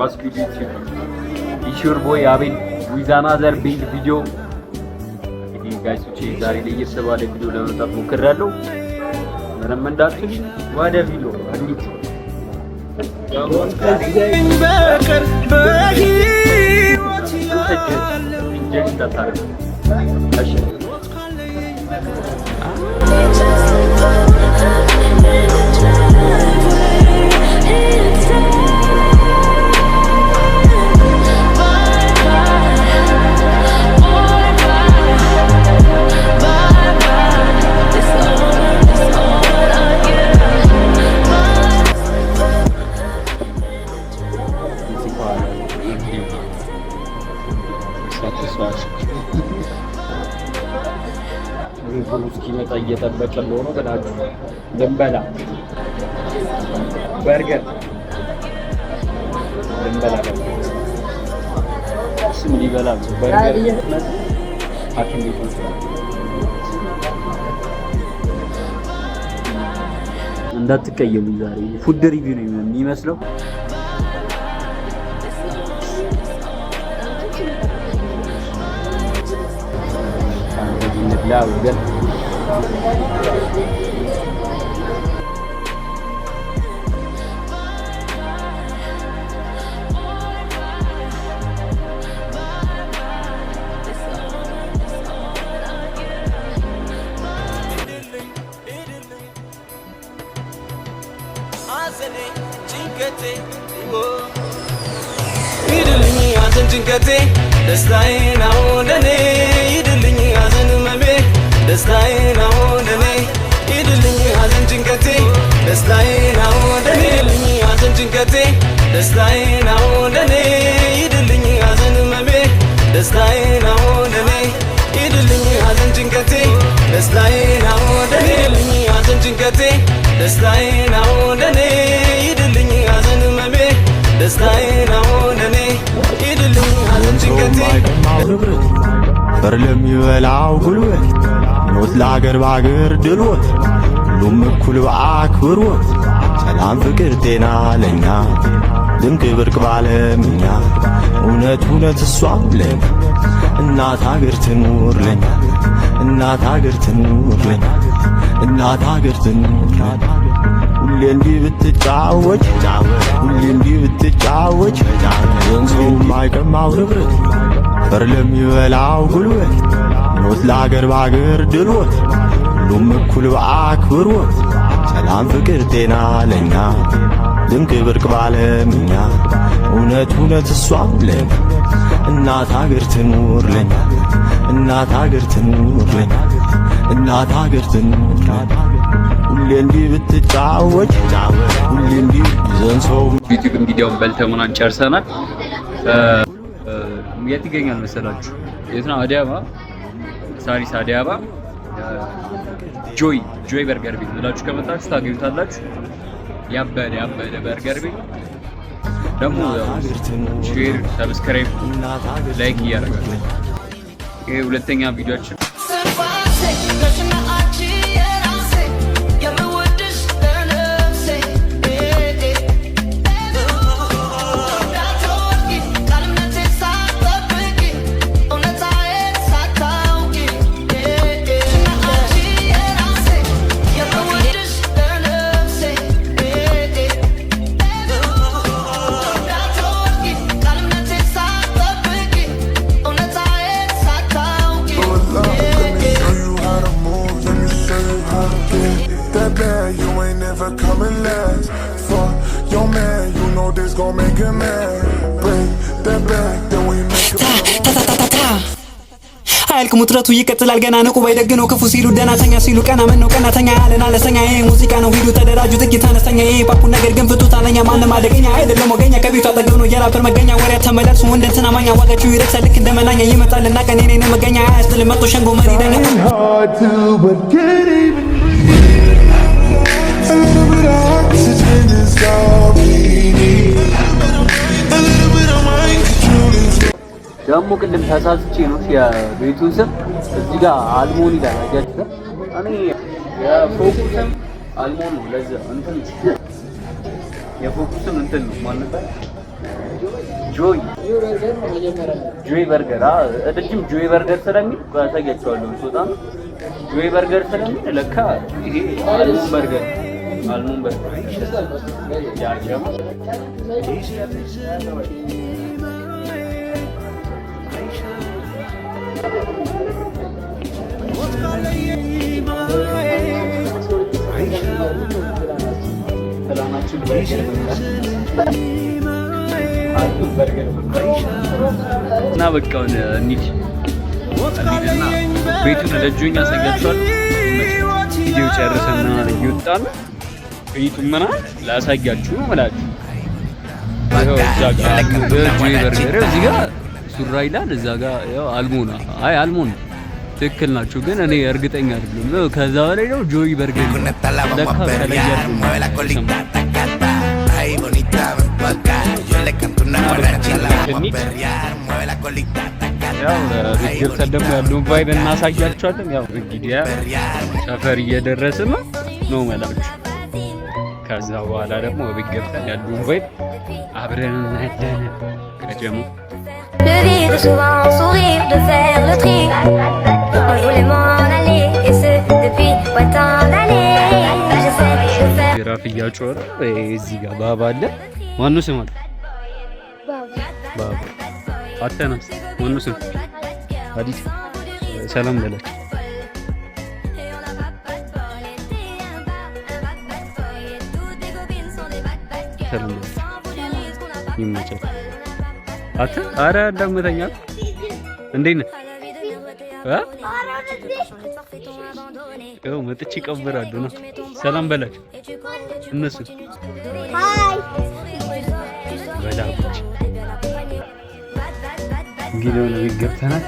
possibility. It's your boy Abin with another big video. Guys, ዛሬ ላይ የተባለ ቪዲዮ ለመጣፍ ሞክራለሁ። ምንም እንዳትል ወደ ቪዲዮ እንዴት በቀር በህይወት ያለው እንጀት ታታረ እሺ እስኪመጣ እየጠበቀን ነው ብላችሁ ልንበላ በርገር ልንበላ እሱም ሊበላ በርገር አኪም ቤት እንዳትቀየሙ። ዛሬ ፉድ ሪቪው ነው የሚመስለው። لا وجد ደስታዬን አወደኔ ይድልኝ ሐዘን ጭንቀቴ ደስታዬን አወደኔ ይድልኝ ሐዘን ጭንቀቴ ደስታዬን አወደኔ ይድልኝ ሐዘን መሜ ደስታዬን አወደኔ ይድልኝ ሐዘን ጭንቀቴ ደስታዬን አወደኔ ይድልኝ ሐዘን ጭንቀቴ ደስታዬን አወደኔ ይድልኝ ሐዘን መሜ ደስታዬን አወደኔ ይድልኝ ሐዘን ጭንቀቴ በርለም ይበላው ጉልበት ሞት ለአገር ባገር ድልወት ሁሉም እኩል በአክብሮት ሰላም ፍቅር ጤና ለኛ ድንቅ ብርቅ ባለምኛ እውነት እውነት እሷም ለኛ እናት አገር ትኑር ለኛ እናት አገር ትኑር ለኛ እናት አገር ትኑር ለኛ ሁሌ እንዲህ ብትጫወች ሁሌ እንዲህ ብትጫወች ወንዙ ማይቀማው ንብረት በርለም ይበላው ጉልበት ሞት ለአገር ባገር ድልወት ሁሉም እኩል በአክብሮት ሰላም ፍቅር ጤና ለኛ ድንቅ ብርቅ ባለምኛ እውነት እውነት እሷም ለኛ እናት አገር ትኑር ለኛ እናት አገር ትኑር ለኛ እናት አገር ትኑር ለኛ ሁሌ እንዲህ ብትጫወች ሁሌ እንዲህ ይዘን ሰው ዩቲዩብ ቪዲዮውን በልተሙናን ጨርሰናል። የት ይገኛል መሰላችሁ? የት ነው? አዲያባ ሳሪስ አዲያባ ጆይ በርገር ቤት ብላችሁ ከመጣችሁ ታገኙታላችሁ። ያበደ በርገር ቤት ደግሞ ሼር፣ ሰብስክራይብ፣ ላይክ እያደረጋችሁ ይሄ ሁለተኛ ቪዲዮአችን አያልቅም ውጥረቱ ይቀጥላል ገና ንቁ ባይደግነው ክፉ ሲሉ ደናተኛ ሲሉ ቀና ምን ነው ቀናተኛ ያለን አለሰኛ ይሄ ሙዚቃ ነው ሂዱ ተደራጁ ጥቂት አነስተኛ ይሄ ፓፑን ነገር ግን ፍቱት አለኛ ማንም አደገኛ አይደለም ወገኛ ከቤቱ አጠገብ ነው የራፐር መገኛ ወሬ ተመላልሱ ወንደንትና ማኛ ዋጋችሁ ይረክሳል ልክ እንደመናኛ ይመጣልና ቀን የኔ መገኛ አያስጥልም መጥቶ ሸንጎ መሪ ደኛ ደግሞ ቅድም ተሳስቼ ነው የቤቱን ስም እዚህ ጋር አልሞን ይላል አያችሁ። እኔ የፎቁ ስም አልሞን ነው። ለዛ እንትን የፎቁ ስም እንትን ነው ማን ነበር? ጆይ በርገር እድጅም ጆይ በርገር ስለሚል ታያቸዋለሁ። በጣም ጆይ በርገር ስለሚል ለካ ይሄ አልሙን በርገር ያጀም ሰላማችሁ እና በቃ እንሂድ እና ቤቱን ደጆኛ ያሳያችኋል። ቪዲዮ ጨርሰና እየወጣን ቤቱን ምናምን ላሳያችሁ ነው የምላችሁ። እዛ ጋር ጆይ በርገር እዚህ ጋር ሱራ ይላል፣ እዛ ጋር ያው አልሞና አልሞን ትክክል ናቸው፣ ግን እኔ እርግጠኛ አይደለም። ከዛ በላይ ነው ጆይ በርገር ለካ ተለያዩ ገብተን ደግሞ ያለውን ቫይብ እናሳያችኋለን። ያው እንግዲህ ሰፈር እየደረስን ነው መላችሁ። ከዛ በኋላ ደግሞ ቤት ገብተን ያለውን ቫይብ አብረን እናያለን። ከጀሙ ግራፍ እያጮረ እዚህ ጋር ባባ አለ። ማነው ስም? ባባ አተናስ ማነው ስም? አዲስ ሰላም በላችሁ። ሰላም ይመቻል። አረ እንደምተኛ እንዴት ነህ? መጥቼ ይቀበራሉ ነው። ሰላም በላችሁ እነሱ በላቦች እንግዲህ ነው ገብተናል።